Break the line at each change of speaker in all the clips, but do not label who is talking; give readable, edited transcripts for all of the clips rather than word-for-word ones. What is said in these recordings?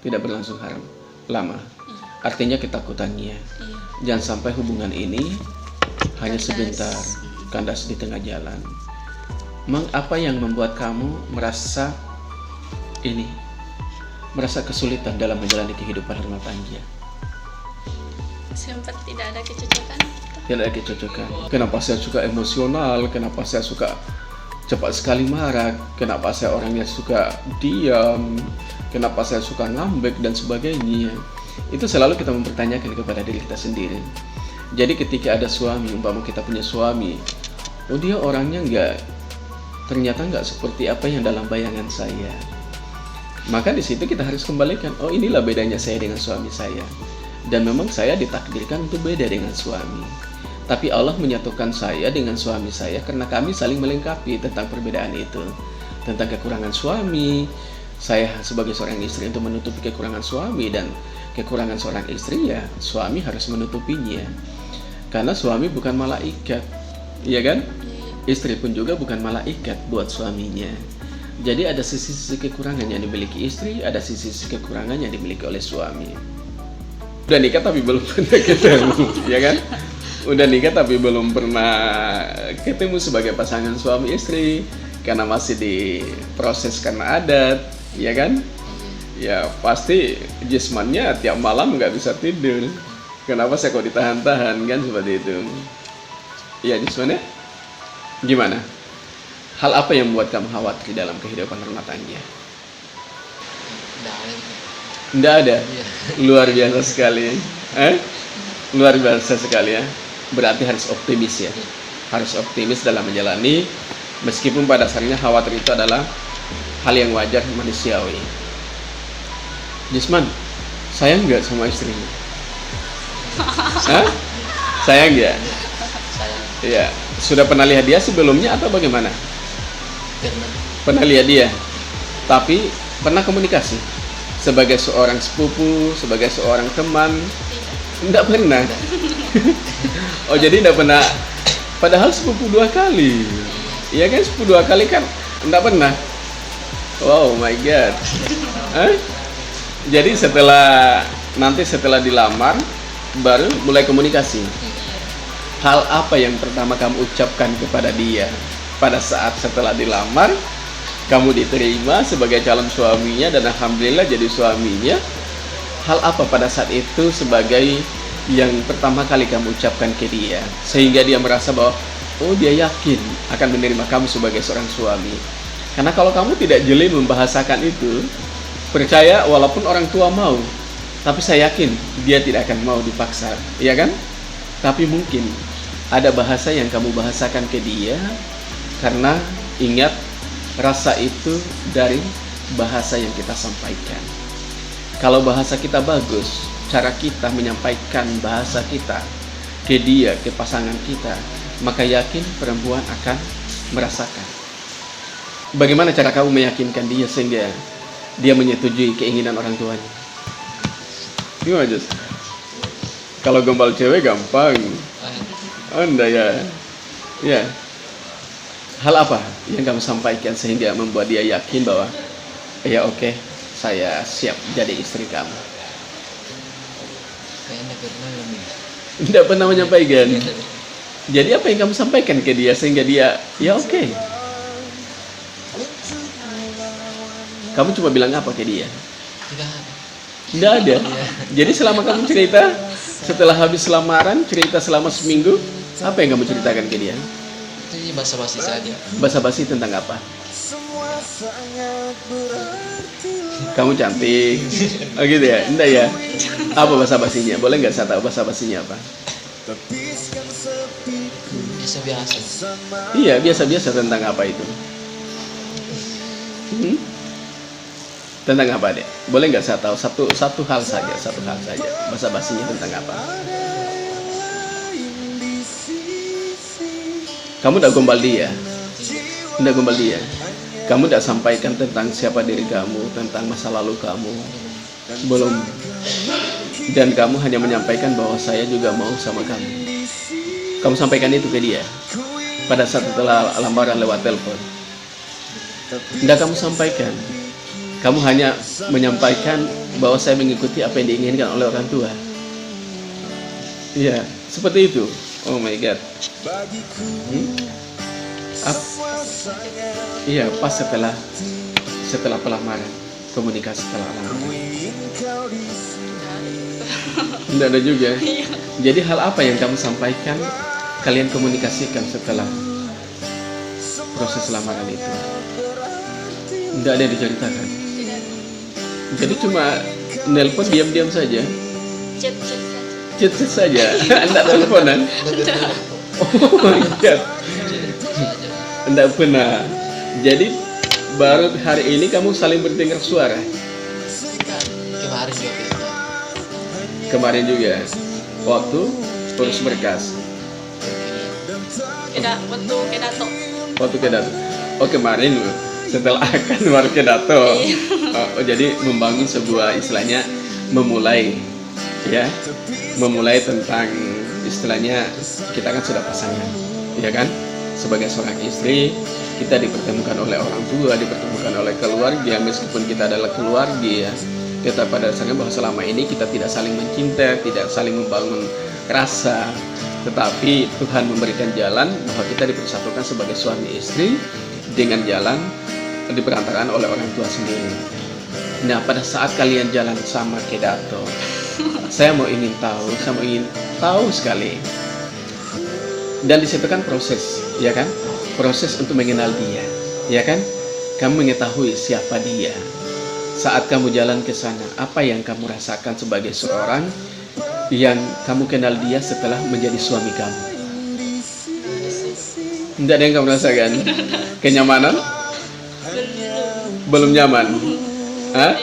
tidak berlangsung lama. Artinya ketakutannya. Jangan sampai hubungan ini hanya sebentar, kandas di tengah jalan. Apa yang membuat kamu merasa kesulitan dalam menjalani kehidupan rumah tangga?
Sempat tidak ada kecocokan.
Tidak ada kecocokan. Kenapa saya suka emosional? Kenapa saya suka cepat sekali marah? Kenapa saya orangnya suka diam? Kenapa saya suka ngambek dan sebagainya? Itu selalu kita mempertanyakan kepada diri kita sendiri. Jadi ketika ada suami, umpama kita punya suami, oh dia orangnya ternyata nggak seperti apa yang dalam bayangan saya. Maka di situ kita harus kembalikan, oh inilah bedanya saya dengan suami saya. Dan memang saya ditakdirkan untuk beda dengan suami. Tapi Allah menyatukan saya dengan suami saya karena kami saling melengkapi tentang perbedaan itu. Tentang kekurangan suami, saya sebagai seorang istri untuk menutupi kekurangan suami, dan kekurangan seorang istri ya suami harus menutupinya. Karena suami bukan malaikat, iya kan? Istri pun juga bukan malaikat buat suaminya. Jadi ada sisi-sisi kekurangan yang dimiliki istri, ada sisi-sisi kekurangan yang dimiliki oleh suami. Udah nikah tapi belum pernah ketemu, ya kan? Udah nikah tapi belum pernah ketemu sebagai pasangan suami istri karena masih diproses karena adat, ya kan? Ya pasti jismannya tiap malam nggak bisa tidur. Kenapa saya kok ditahan-tahan kan seperti itu? Ya jismannya gimana? Hal apa yang membuat kamu khawatir dalam kehidupan rumah tangga? Nggak ada? Luar biasa sekali. Luar biasa sekali ya. Berarti harus optimis ya. Harus optimis dalam menjalani, meskipun pada dasarnya khawatir itu adalah hal yang wajar manusiawi. Jisman, sayang nggak sama istrinya? Sayang nggak?
Sayang.
Iya. Sudah pernah lihat dia sebelumnya atau bagaimana? Pernah lihat dia, tapi pernah komunikasi? Sebagai seorang sepupu, sebagai seorang teman, tidak pernah. Oh jadi tidak pernah. Padahal sepupu 2 kali. Iya kan, sepupu 2 kali kan tidak pernah. Wow my god. Jadi setelah dilamar baru mulai komunikasi. Hal apa yang pertama kamu ucapkan kepada dia pada saat setelah dilamar? Kamu diterima sebagai calon suaminya dan alhamdulillah jadi suaminya. Hal apa pada saat itu sebagai yang pertama kali kamu ucapkan ke dia sehingga dia merasa bahwa oh dia yakin akan menerima kamu sebagai seorang suami? Karena kalau kamu tidak jeli membahasakan itu, percaya walaupun orang tua mau, tapi saya yakin dia tidak akan mau dipaksa, iya kan? Tapi mungkin ada bahasa yang kamu bahasakan ke dia karena ingat, rasa itu dari bahasa yang kita sampaikan. Kalau bahasa kita bagus, cara kita menyampaikan bahasa kita ke dia, ke pasangan kita, maka yakin perempuan akan merasakan. Bagaimana cara kamu meyakinkan dia sehingga dia menyetujui keinginan orang tuanya? Gimana Jus? Kalau gombal cewek gampang. Anda ya. Ya. Hal apa yang kamu sampaikan sehingga membuat dia yakin bahwa ya oke, saya siap jadi istri kamu?
Kayaknya
Tidak pernah menyampaikan. Jadi apa yang kamu sampaikan ke dia sehingga dia ya oke? Kamu cuma bilang apa ke dia? Tidak ada. Jadi selama kamu cerita, setelah habis lamaran, cerita selama seminggu, apa yang kamu ceritakan ke dia?
Itu basa-basi saja.
Basa-basi tentang apa? Kamu cantik. Oh gitu ya? Enggak ya? Apa basa-basinya? Boleh nggak saya tahu basa-basinya apa?
Biasa-biasa.
Iya, biasa-biasa tentang apa itu? Tentang apa deh? Boleh nggak saya tahu satu hal saja, basa-basinya tentang apa? Kamu udah gombal dia? Udah gombal dia? Kamu udah sampaikan tentang siapa diri kamu, tentang masa lalu kamu? Belum. Dan kamu hanya menyampaikan bahwa saya juga mau sama kamu. Kamu sampaikan itu ke dia pada saat setelah lamaran lewat telepon? Tidak kamu sampaikan. Kamu hanya menyampaikan bahwa saya mengikuti apa yang diinginkan oleh orang tua. Iya, seperti itu. Oh my God. Ap- iya, pas setelah pelamaran, komunikasi setelah lamaran. Tidak ada juga. Jadi hal apa yang kamu sampaikan, kalian komunikasikan setelah proses lamaran itu? Tidak ada yang diceritakan. Jadi cuma nelpon diam-diam saja, chat saja, tidak teleponan. Oh my God, tidak pernah. Jadi baru hari ini kamu saling berdengar suara.
Kemarin juga kita.
Kemarin juga, waktu urus berkas. Waktu kedato. Oh kemarin setelah akan baru kedato. Oh, jadi membangun sebuah istilahnya memulai, ya, memulai tentang istilahnya kita kan sudah pasangan, ya kan? Sebagai seorang istri kita dipertemukan oleh orang tua, dipertemukan oleh keluarga, meskipun kita adalah keluarga, ya. Kita pada dasarnya bahwa selama ini kita tidak saling mencintai, tidak saling membangun rasa, tetapi Tuhan memberikan jalan bahwa kita dipersatukan sebagai suami istri dengan jalan diperantarkan oleh orang tua sendiri. Nah, pada saat kalian jalan sama kedato, saya ingin tahu sekali. Dan disitu kan proses, ya kan? Proses untuk mengenal dia, ya kan? Kamu mengetahui siapa dia. Saat kamu jalan ke sana, apa yang kamu rasakan sebagai seorang yang kamu kenal dia setelah menjadi suami kamu? Tidak ada yang kamu rasakan? Kenyamanan? Belum nyaman? Hah?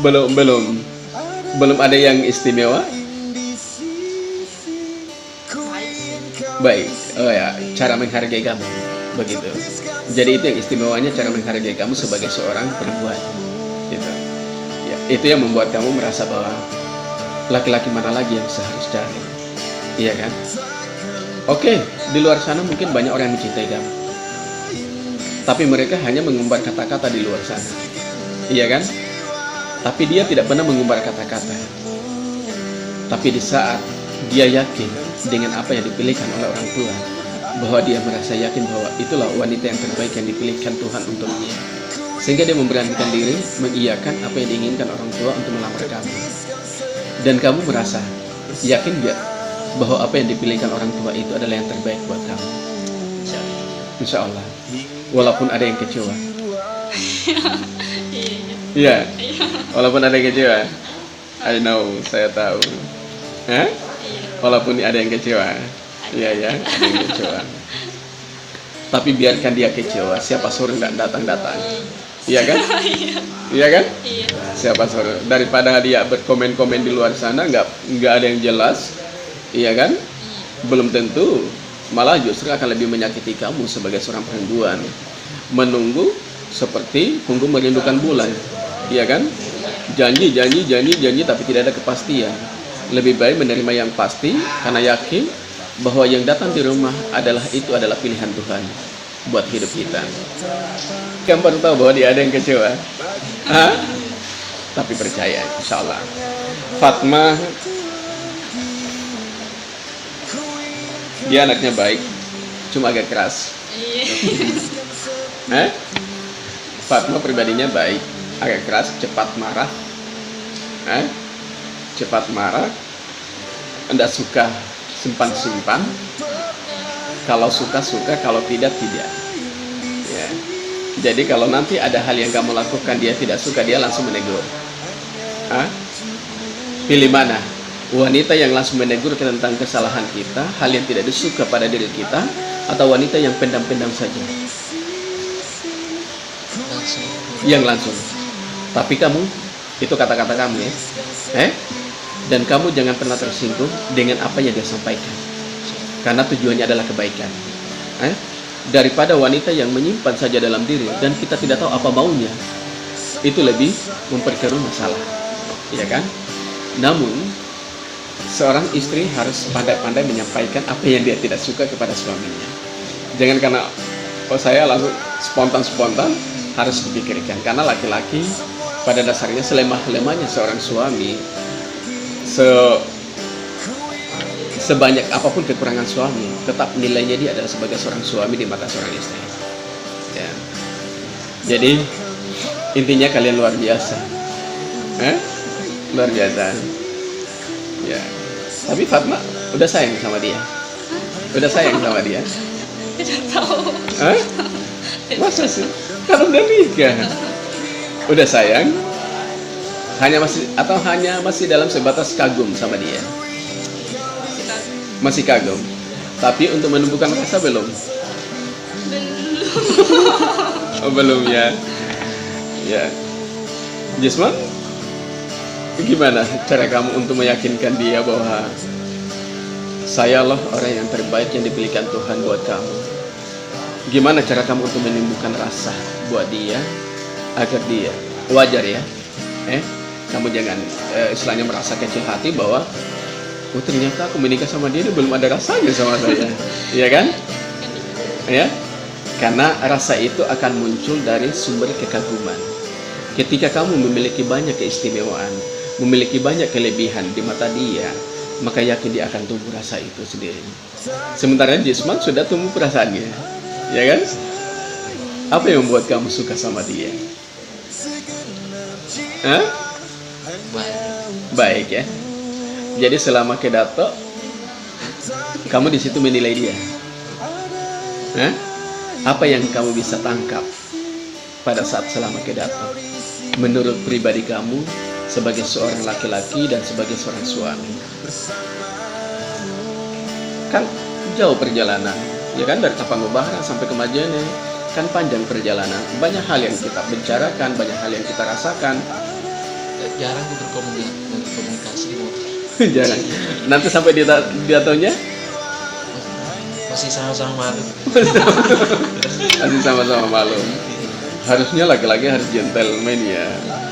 Belum ada yang istimewa? Baik, oh ya, cara menghargai kamu, begitu. Jadi itu yang istimewanya, cara menghargai kamu sebagai seorang perempuan, gitu. Ya, itu yang membuat kamu merasa bahwa laki-laki mana lagi yang seharus cari, iya kan? Oke, di luar sana mungkin banyak orang yang mencintai kamu, tapi mereka hanya mengumbar kata-kata di luar sana, iya kan? Tapi dia tidak pernah mengumbar kata-kata. Tapi di saat dia yakin dengan apa yang dipilihkan oleh orang tua, bahwa dia merasa yakin bahwa itulah wanita yang terbaik yang dipilihkan Tuhan untuk dia, sehingga dia memberanikan diri mengiyakan apa yang diinginkan orang tua untuk melamar kamu. Dan kamu merasa yakin gak bahwa apa yang dipilihkan orang tua itu adalah yang terbaik buat kamu? Insya Allah, walaupun ada yang kecewa. Iya, walaupun ada yang kecewa. I know, saya tahu. Hah? Walaupun ada yang kecewa. Iya ya, ada yang kecewa. Tapi biarkan dia kecewa. Siapa suruh nggak datang-datang? Iya kan? Iya kan? Siapa suruh? Daripada dia berkomen-komen di luar sana nggak ada yang jelas, iya kan? Belum tentu, malah justru akan lebih menyakiti kamu sebagai seorang perempuan. Menunggu seperti tunggu merindukan bulan, iya kan? Janji tapi tidak ada kepastian. Lebih baik menerima yang pasti karena yakin bahwa yang datang di rumah adalah pilihan Tuhan buat hidup kita. Kamu baru tahu bahwa dia ada yang kecewa? Hah? Tapi percaya, insya Allah. Fatma, dia anaknya baik, cuma agak keras. Fatma pribadinya baik, agak keras, cepat marah. Cepat marah, tidak suka simpan-simpan. Kalau suka, kalau tidak. Ya. Jadi kalau nanti ada hal yang kamu lakukan dia tidak suka, dia langsung menegur. Pilih mana? Wanita yang langsung menegur tentang kesalahan kita, hal yang tidak disuka pada diri kita, atau wanita yang pendam-pendam saja? Yang langsung. Tapi kamu, itu kata-kata kamu ya. Dan kamu jangan pernah tersinggung dengan apa yang dia sampaikan, karena tujuannya adalah kebaikan. Daripada wanita yang menyimpan saja dalam diri dan kita tidak tahu apa maunya, itu lebih memperkeruh masalah, ya kan? Namun seorang istri harus pandai-pandai menyampaikan apa yang dia tidak suka kepada suaminya. Jangan karena saya langsung spontan, harus dipikirkan. Karena laki-laki pada dasarnya selemah-lemahnya seorang suami, sebanyak apapun kekurangan suami, tetap nilainya dia adalah sebagai seorang suami di mata seorang istri. Ya. Jadi intinya kalian luar biasa, luar biasa. Ya. Tapi Fatma udah sayang sama dia, udah sayang sama dia.
Tidak tahu.
Masa sih? Kan udah nikah, udah sayang. Hanya masih dalam sebatas kagum sama dia. Masih kagum. Tapi untuk menumbuhkan rasa belum? Oh, belum ya. Ya. Jisman, gimana cara kamu untuk meyakinkan dia bahwa saya loh orang yang terbaik yang dipilihkan Tuhan buat kamu? Gimana cara kamu untuk menumbuhkan rasa buat dia agar dia wajar ya? Kamu jangan istilahnya merasa kecil hati bahwa oh ternyata aku menikah sama dia belum ada rasanya sama saya, iya kan? Ya, karena rasa itu akan muncul dari sumber kekaguman. Ketika kamu memiliki banyak keistimewaan, memiliki banyak kelebihan di mata dia, maka yakin dia akan tumbuh rasa itu sendiri. Sementara Jisman sudah tumbuh perasaannya, ya kan? Apa yang membuat kamu suka sama dia? Baik ya. Jadi selama ke Dato, kamu di situ menilai dia. Apa yang kamu bisa tangkap pada saat selama ke Dato? Menurut pribadi kamu sebagai seorang laki-laki dan sebagai seorang suami. Kan jauh perjalanan, ya kan, dari Tapanggobahra sampai ke Majene, kan panjang perjalanan. Banyak hal yang kita bicarakan, banyak hal yang kita rasakan.
Jarang berkomunikasi di motor.
Jarang. Nanti sampai di Datonya
masih sama-sama malu.
masih sama-sama malu. Harusnya laki-laki harus gentleman ya.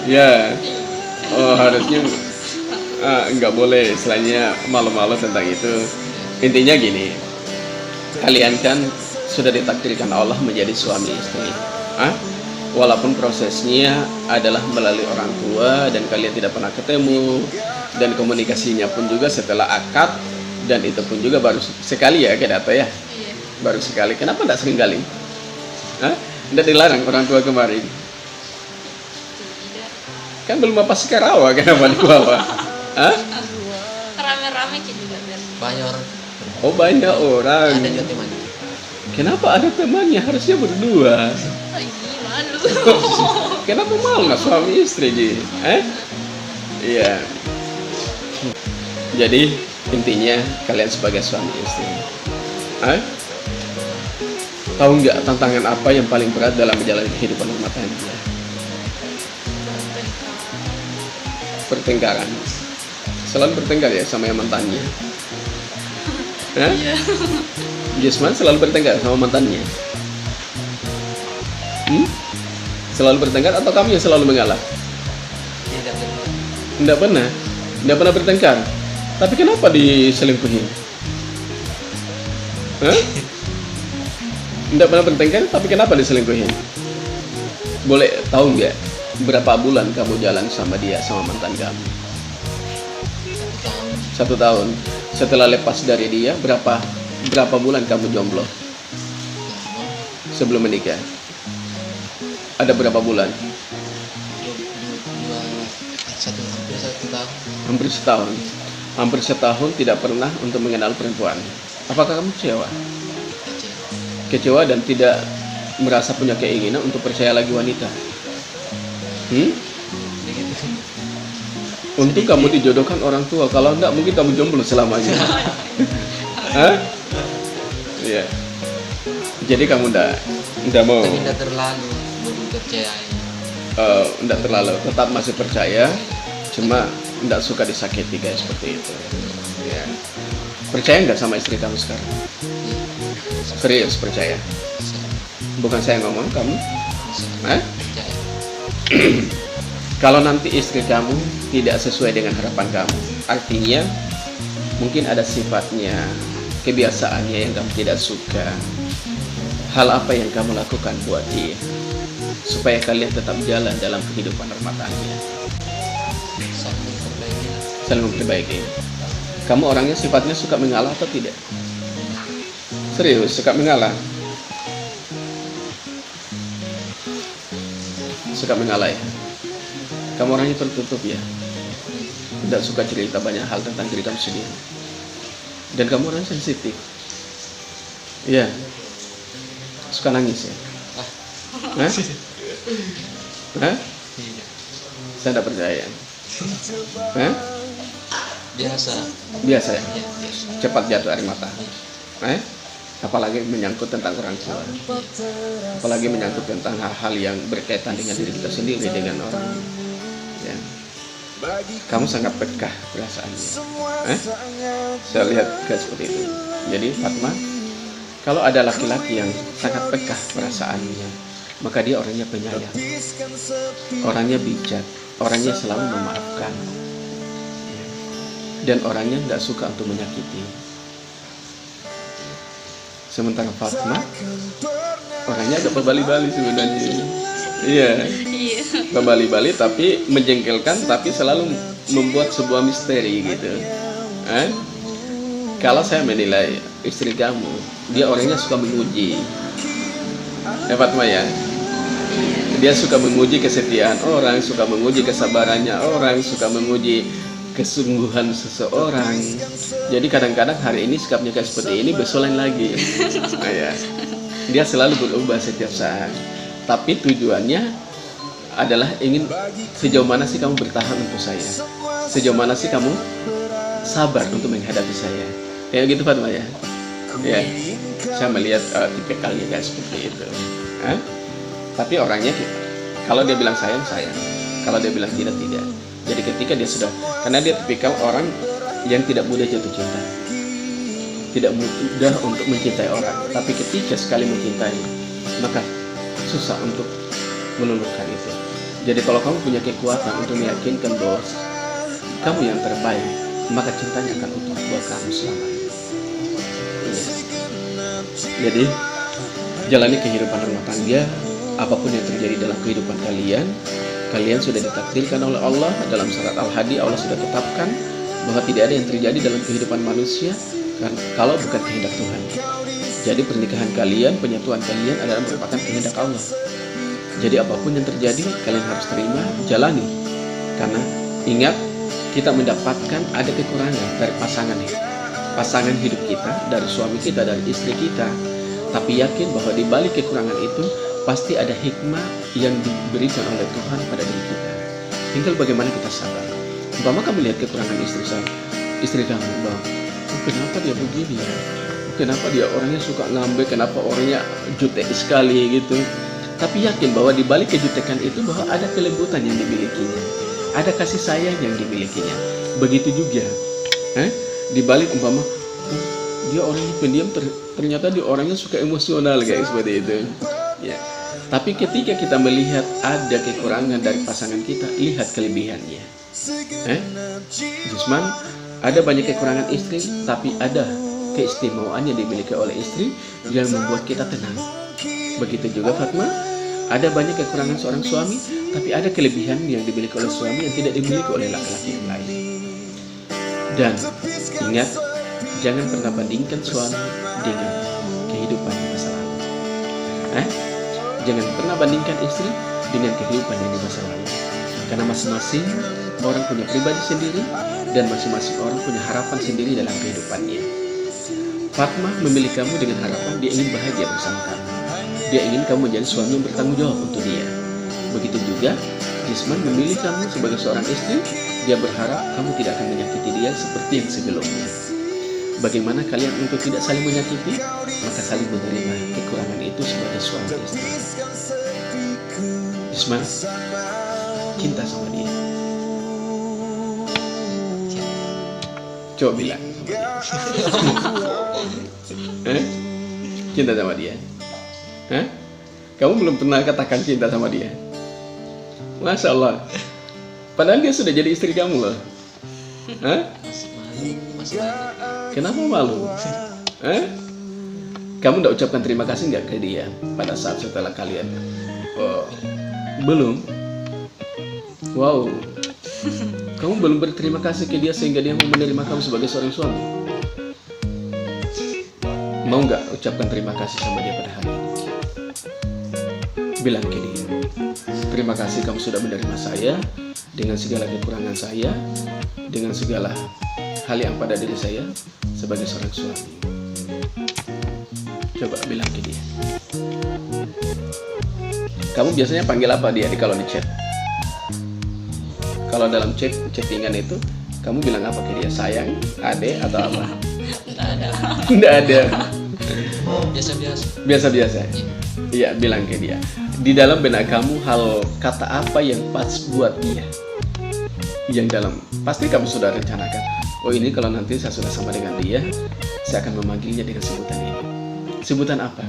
Ya. Oh, harusnya nggak boleh istilahnya malu-malu tentang itu. Intinya gini, kalian kan sudah ditakdirkan Allah menjadi suami istri. Walaupun prosesnya adalah melalui orang tua dan kalian tidak pernah ketemu, dan komunikasinya pun juga setelah akad, dan itu pun juga baru sekali ya ke Dato ya.
Iya.
Baru sekali. Kenapa tidak sering kali? Tidak dilarang orang tua kemarin.
Tidak.
Kan belum apa Sekarawa, kenapa dibawa?
Rame-rame juga biar.
Banyak orang.
Oh, banyak orang.
Ada juga temannya.
Kenapa ada temannya? Harusnya berdua.
Malu.
Kenapa malu nggak suami istri Ji? Iya. Jadi intinya kalian sebagai suami istri, tahu nggak tantangan apa yang paling berat dalam menjalani kehidupan rumah tangga? Pertengkaran. Selalu bertengkar ya sama yang mantannya.
Iya.
Jisman selalu bertengkar sama mantannya. Selalu bertengkar atau kamu yang selalu mengalah?
Tidak benar.
Tidak pernah bertengkar. Tapi kenapa diselingkuhin? Tidak pernah bertengkar, tapi kenapa diselingkuhin? Boleh tahu nggak berapa bulan kamu jalan sama dia, sama mantan kamu? 1 tahun. Setelah lepas dari dia, berapa bulan kamu jomblo sebelum menikah? Ada berapa bulan? Hampir setahun. Hampir setahun tidak pernah untuk mengenal perempuan. Apakah kamu kecewa? Kecewa dan tidak merasa punya keinginan untuk percaya lagi wanita? Untuk kamu dijodohkan orang tua. Kalau enggak mungkin kamu jomblo selamanya. Iya. Jadi kamu enggak mau.
Tidak terlalu percaya.
Enggak terlalu, tetap masih percaya, cuma enggak suka disakiti kayak seperti itu. Ya. Percaya enggak sama istri kamu sekarang? Serius percaya? Bukan saya ngomong, kamu?
Percaya.
Kalau nanti istri kamu tidak sesuai dengan harapan kamu, artinya mungkin ada sifatnya, kebiasaannya yang kamu tidak suka. Hal apa yang kamu lakukan buat dia? supaya kalian tetap jalan dalam kehidupan rumah tangga?
Saling memperbaiki.
Saling memperbaiki. Kamu orangnya sifatnya suka mengalah atau tidak? Serius, suka mengalah? Suka mengalah ya? Kamu orangnya tertutup ya? Tidak suka cerita banyak hal tentang diri kamu sendiri. Dan kamu orang sensitif. Iya. Suka nangis ya? Hah? Hah?
Iya.
Saya tidak percaya. Hah?
Biasa.
Biasa ya?
Iya, biasa.
Cepat jatuh air mata. Apalagi menyangkut tentang orang tua. Apalagi menyangkut tentang hal-hal yang berkaitan dengan diri kita sendiri, dengan orang. Ya. Kamu sangat peka perasaannya. Saya lihat kayak seperti itu. Jadi Fatma, kalau ada laki-laki yang sangat peka perasaannya, maka dia orangnya penyayang, orangnya bijak, orangnya selalu memaafkan, dan orangnya nggak suka untuk menyakiti. Sementara Fatma orangnya agak berbali-bali sebenarnya. Iya, berbali-bali tapi menjengkelkan, tapi selalu membuat sebuah misteri gitu. Kalau saya menilai istri kamu, dia orangnya suka menguji. Fatma ya, dia suka menguji kesetiaan orang, suka menguji kesabarannya orang, suka menguji kesungguhan seseorang. Jadi kadang-kadang hari ini sikapnya kayak seperti ini, besok lain lagi. Ya. Dia selalu berubah setiap saat. Tapi tujuannya adalah ingin sejauh mana sih kamu bertahan untuk saya, sejauh mana sih kamu sabar untuk menghadapi saya. Kayak gitu Fatma ya. Ya, saya melihat tipikalnya kayak seperti itu. Tapi orangnya kalau dia bilang sayang, sayang. Kalau dia bilang tidak, tidak. Jadi ketika dia sudah, karena dia tipikal orang yang tidak mudah jatuh cinta, tidak mudah untuk mencintai orang. Tapi ketika sekali mencintai, maka susah untuk meluluhkan itu. Jadi kalau kamu punya kekuatan untuk meyakinkan bahwa kamu yang terbaik, maka cintanya akan utuh buat kamu selamanya. Jadi jalani kehidupan rumah tangga, apapun yang terjadi dalam kehidupan kalian, kalian sudah ditakdirkan oleh Allah. Dalam surat Al-Hadi Allah sudah tetapkan bahwa tidak ada yang terjadi dalam kehidupan manusia kalau bukan kehendak Tuhan. Jadi pernikahan kalian, penyatuan kalian adalah merupakan kehendak Allah. Jadi apapun yang terjadi, kalian harus terima, jalani. Karena ingat, kita mendapatkan ada kekurangan dari pasangan hidup kita, dari suami kita, dari istri kita. Tapi yakin bahwa di balik kekurangan itu pasti ada hikmah yang diberikan oleh Tuhan pada diri kita. Tinggal bagaimana kita sabar. Umpama kamu lihat kekurangan istri kamu, bahwa kenapa dia begini ya? Kenapa dia orangnya suka ngambek? Kenapa orangnya jutek sekali gitu? Tapi yakin bahwa di balik kejutekan itu bahwa ada kelembutan yang dimilikinya, ada kasih sayang yang dimilikinya. Begitu juga, di balik umpama dia orangnya pendiam, ternyata dia orangnya suka emosional kayak seperti itu. Ya. Tapi ketika kita melihat ada kekurangan dari pasangan kita, lihat kelebihannya. Jusman, ada banyak kekurangan istri, tapi ada keistimewaan yang dimiliki oleh istri yang membuat kita tenang. Begitu juga Fatma, ada banyak kekurangan seorang suami, tapi ada kelebihan yang dimiliki oleh suami yang tidak dimiliki oleh laki-laki yang lain. Dan ingat, jangan pernah bandingkan suami dengan kehidupan di masa lalu. Jangan pernah bandingkan istri dengan kehidupan yang di masa lalu. Karena masing-masing orang punya pribadi sendiri, dan masing-masing orang punya harapan sendiri dalam kehidupannya. Fatma memilih kamu dengan harapan dia ingin bahagia bersama kamu. Dia ingin kamu menjadi suami yang bertanggung jawab untuk dia. Begitu juga Jusman memilih kamu sebagai seorang istri. Dia berharap kamu tidak akan menyakiti dia seperti yang sebelumnya. Bagaimana kalian untuk tidak saling menyakiti? Maka saling menerima kekurangan itu sebagai suami istri. Jusman cinta sama dia. Coba bilang cinta sama dia. Kamu belum pernah katakan cinta sama dia. Masya Allah. Padahal dia sudah jadi istri kamu loh.
Masih malu.
Kenapa malu? Kamu udah ucapkan terima kasih nggak ke dia pada saat setelah kalian Oh, belum. Wow. Kamu belum berterima kasih ke dia sehingga dia mau menerima kamu sebagai seorang suami. Mau nggak ucapkan terima kasih sama dia pada hari ini? Bilang ke dia, terima kasih kamu sudah menerima saya dengan segala kekurangan saya, dengan segala hal yang pada diri saya sebagai seorang suami. Coba bilang ke dia. Kamu biasanya panggil apa dia kalau di chat? Kalau dalam chattingan itu, kamu bilang apa ke dia? Sayang, ade, atau apa?
Nggak ada.
Nggak ada.
Biasa-biasa.
Biasa-biasa. Iya, bilang ke dia. Di dalam benak kamu hal kata apa yang pas buat dia? Yang dalam pasti kamu sudah rencanakan. Oh, ini kalau nanti saya sudah sama dengan dia, saya akan memanggilnya dengan sebutan ini. Sebutan apa?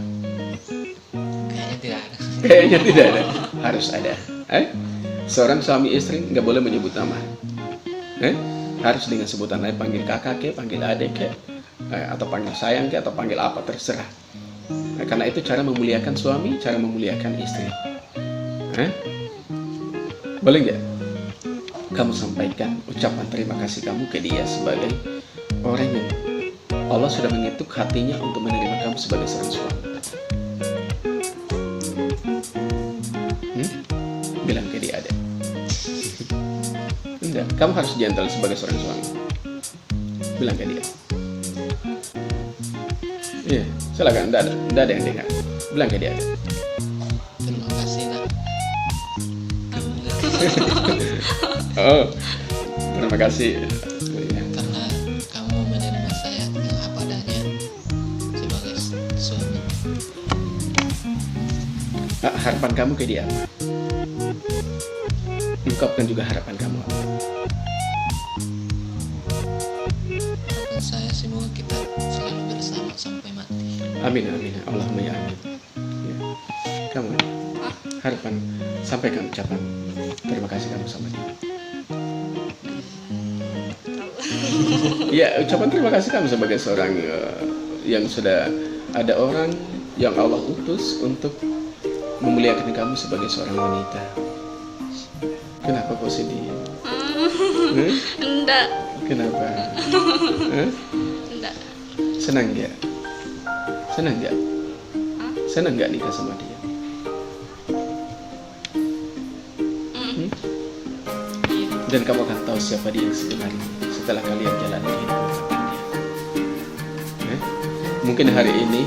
Kayaknya tidak ada.
Kayaknya tidak ada. Harus ada. Seorang suami istri nggak boleh menyebut nama. Harus dengan sebutan lain, panggil kakak ke, panggil adik ke, atau panggil sayang ke, atau panggil apa, terserah. Karena itu cara memuliakan suami, cara memuliakan istri. Boleh nggak kamu sampaikan ucapan terima kasih kamu ke dia sebagai orang yang Allah sudah mengetuk hatinya untuk menerima kamu sebagai seorang suami. Bilang ke dia ada. Enggak, kamu harus gentle sebagai seorang suami. Bilang ke dia. Iya, silakan. Enggak ada yang dengar. Bilang ke dia ada.
Terima kasih nak.
Oh, terima kasih.
Karena kamu menerima saya yang apa adanya sebagai suami.
Harapan kamu ke dia apa? Ungkapkan juga harapan kamu apa?
Harapan saya semoga kita selalu bersama sampai mati.
Amin, amin. Allahumma ya amin. Ya. Kamu harapan, sampaikan ucapan terima kasih kamu sama dia. Ya, ucapan terima kasih kamu sebagai seorang yang sudah ada orang yang Allah utus untuk memuliakan kamu sebagai seorang wanita. Kenapa kau sedih?
Enggak.
Kenapa?
Enggak.
Senang dia? Senang nggak? Senang nggak nikah sama dia? Dan kamu akan tahu siapa dia yang sebenarnya setelah kalian jalani kehidupan sama dia. Mungkin hari ini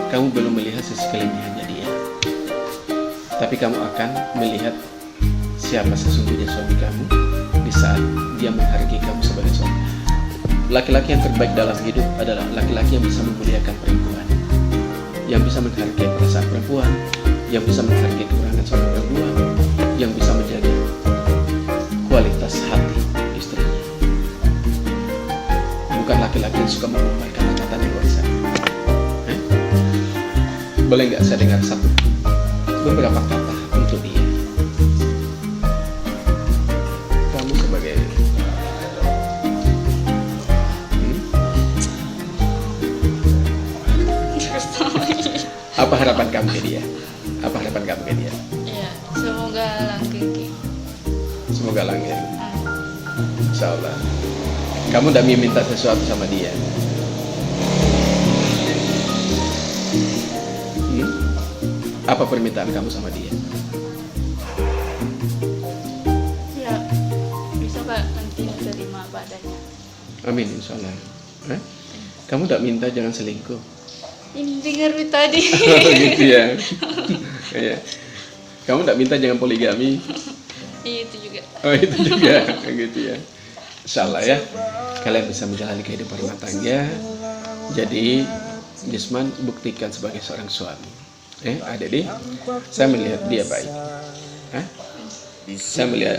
kamu belum melihat sisi kelebihannya dia, tapi kamu akan melihat siapa sesungguhnya suami kamu di saat dia menghargai kamu sebagai suami. Laki-laki yang terbaik dalam hidup adalah laki-laki yang bisa memuliakan perempuan, yang bisa menghargai perasaan perempuan, yang bisa menghargai kekurangan seorang perempuan, yang bisa menjaga kualitas hati istrinya. Bukan laki-laki yang suka mengumumkan kata-kata di luar sana. Boleh nggak saya dengar beberapa kata untuk dia? Kamu sebagai apa harapan kamu ke dia? Apa harapan kamu ke dia?
Ya, semoga langgeng.
Semoga langgeng. Insya Allah. Kamu tidak minta sesuatu sama dia? Apa permintaan kamu sama dia?
Ya, bisa Pak nanti terima apa adanya.
Amin, insya Allah. Kamu tidak minta jangan selingkuh?
Ini dengar tadi.
Gitu ya. Iya. Kamu tidak minta jangan poligami?
Itu juga.
Oh, itu juga. Gitu ya. Insya Allah ya, kalian bisa menjalani kehidupan rumah tangga. Jadi Jesman buktikan sebagai seorang suami. Adik, saya melihat dia baik. Saya melihat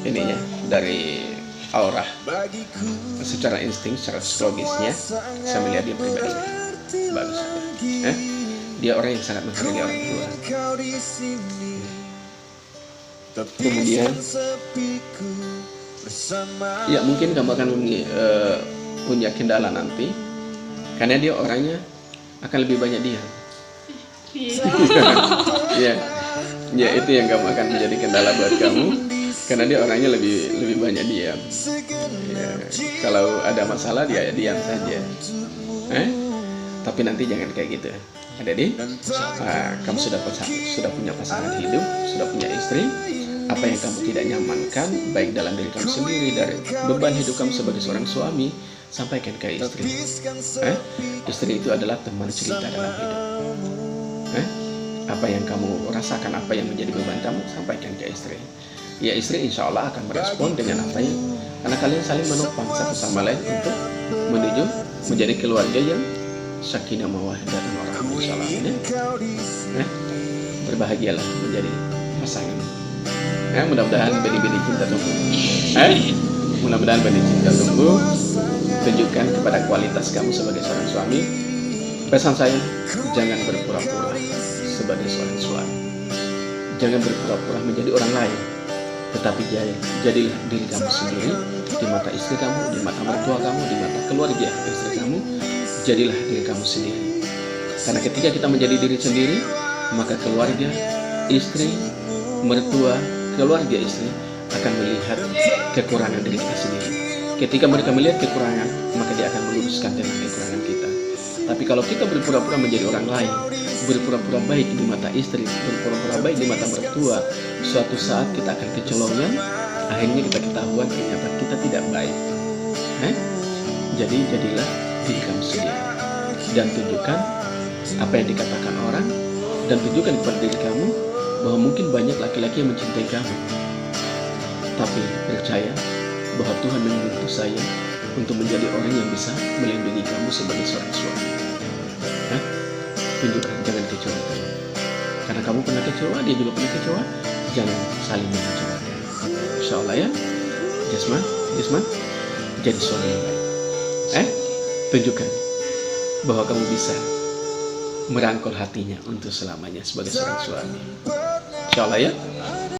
ininya dari aura, secara insting, secara psikologisnya, saya melihat dia pribadi bagus. Dia orang yang sangat menghargai orang tua. Kemudian, ya mungkin kamu akan punya kendala nanti, karena dia orangnya akan lebih banyak diam.
Iya.
Ya, Ya itu yang kamu akan menjadi kendala buat kamu, karena dia orangnya lebih banyak diam. Ya, kalau ada masalah dia diam saja. Tapi nanti jangan kayak gitu. Adik-adik, kamu sudah punya pasangan hidup, sudah punya istri. Apa yang kamu tidak nyamankan, baik dalam diri kamu sendiri, dari beban hidup kamu sebagai seorang suami, sampaikan ke istri. Istri itu adalah teman cerita dalam hidup. Apa yang kamu rasakan, apa yang menjadi beban kamu, sampaikan ke istri. Ya, istri insya Allah akan merespon dengan apa yang, karena kalian saling menopang satu sama lain untuk menuju menjadi keluarga yang sakinah mawaddah dan warahmah, insya Allah. Berbahagialah menjadi pasangan. Mudah-mudahan benih-benih cinta tumbuh. Mudah-mudahan benih cinta tumbuh. Tunjukkan kepada kualitas kamu sebagai seorang suami. Pesan saya, jangan berpura-pura sebagai seorang suami. Jangan berpura-pura menjadi orang lain, tetapi jadilah diri kamu sendiri di mata istri kamu, di mata mertua kamu, di mata keluarga istri kamu. Jadilah diri kamu sendiri. Karena ketika kita menjadi diri sendiri, maka keluarga, istri, mertua, keluarga istri akan melihat kekurangan diri kita sendiri. Ketika mereka melihat kekurangan, maka dia akan meluruskan tentang kekurangan kita. Tapi kalau kita berpura-pura menjadi orang lain, berpura-pura baik di mata istri, berpura-pura baik di mata mertua, suatu saat kita akan kecolongan, akhirnya kita ketahuan ternyata kita tidak baik. Jadi jadilah diri kamu sendiri dan tunjukkan apa yang dikatakan orang, dan tunjukkan kepada diri kamu bahwa mungkin banyak laki-laki yang mencintai kamu, tapi percaya bahwa Tuhan mengutus saya untuk menjadi orang yang bisa melindungi kamu sebagai seorang suami. Tunjukkan, jangan kecewakan. Karena kamu pernah kecewa, dia juga pernah kecewa. Jangan saling mengecewakan. Insya Allah ya, Jasman, jadi suami yang baik. Tunjukkan bahwa kamu bisa merangkul hatinya untuk selamanya sebagai seorang suami. Insya Allah ya.